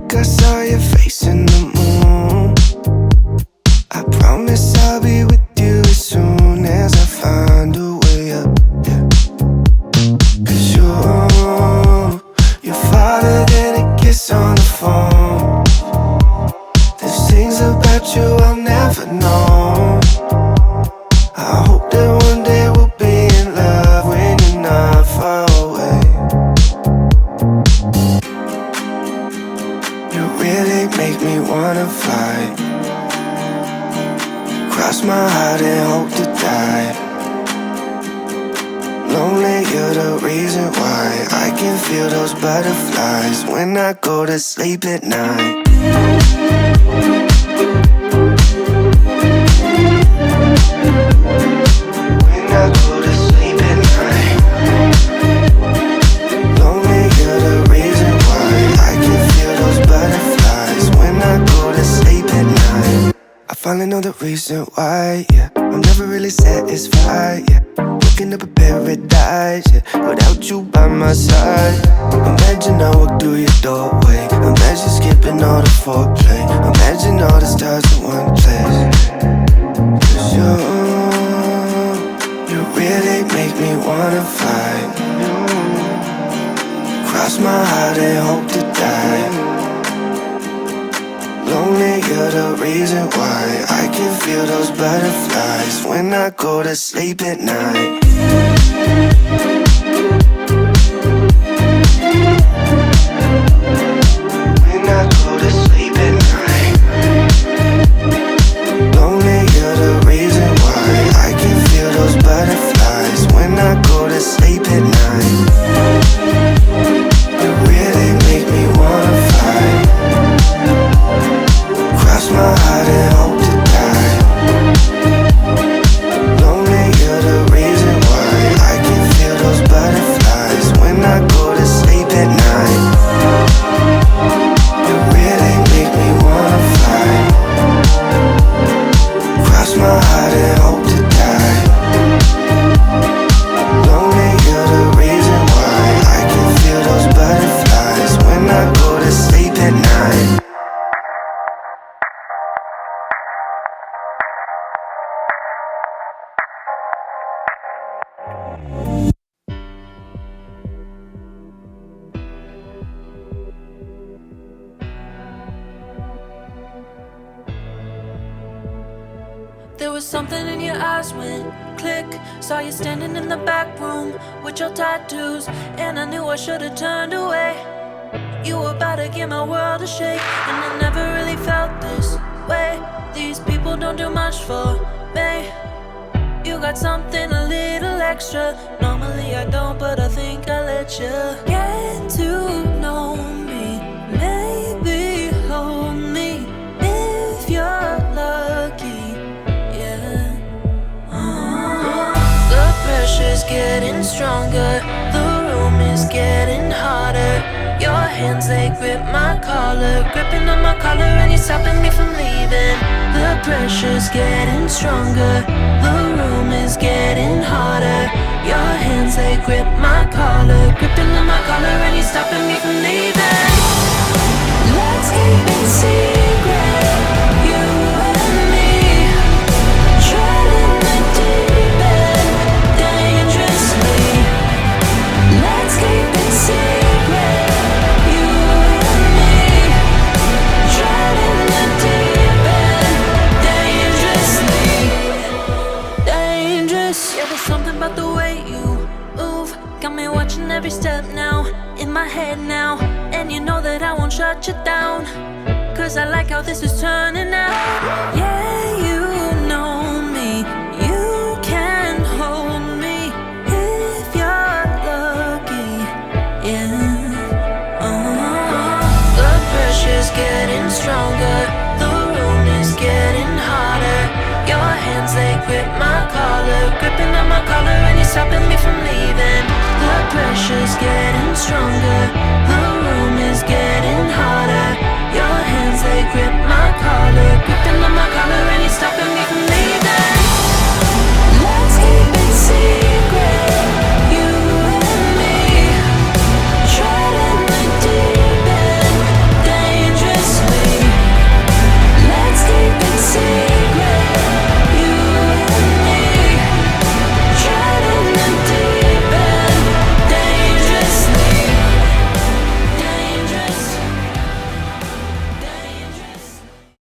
I saw your face in the moon. I promise I'll be with you as soon as I find a way up, yeah. 'Cause you're farther than a kiss on the phone. There's things about you I'll never know. I hope that one day we'll be in love when you're not far away. You really make me wanna fly, cross my heart and hope to die. Lonely, you're the reason why I can feel those butterflies when I go to sleep at night. When I go to sleep at night. Lonely, you're the reason why I can feel those butterflies when I go to sleep at night. I finally know the reason why, yeah. I'm never really satisfied, yeah. Waking up a paradise, yeah, without you by my side. Imagine I walk through your doorway. Imagine skipping all the foreplay. Imagine all the stars in one place. 'Cause you really make me wanna fly, cross my heart and hope to die. Lonely, you're the reason why I can feel those butterflies when I go to sleep at night. When I go to sleep at night. Lonely, you're the reason why I can feel those butterflies when I go to sleep at night. You really make me wanna fly, cross my heart and hope to die. Lonely, you're the reason why I can feel those butterflies when I go to sleep at night. You really make me wanna fly, cross my heart and hope to die. Lonely, you're the reason why I can feel those butterflies when I go to sleep at night. There was something in your eyes went click. Saw you standing in the back room with your tattoos, and I knew I should've turned away. You were about to give my world a shake, and I never really felt this way. These people don't do much for me. You got something a little extra. Normally I don't, but I think I'll let you get to know me. Maybe hold me if you're lucky. The pressure's getting stronger, the room is getting hotter. Your hands, they grip my collar, gripping on my collar, and you're stopping me from leaving. The pressure's getting stronger, the room is getting hotter. Your hands, they grip my collar, gripping on my collar, and you're stopping me from leaving. Let's keep it secret, you and me, treading the deep end dangerously. Let's keep it secret, you and me, treading the deep end dangerously. Dangerous. Yeah, there's something about the way you move, got me watching every step now, in my head now. And you know that I won't shut you down, 'cause I like how this is turning out. Yeah, you know me, you can hold me if you're lucky. Yeah. The pressure's getting stronger, the room is getting hotter. Your hands, they grip my collar, gripping on my collar, and you're stopping me from leaving. The pressure's getting stronger, the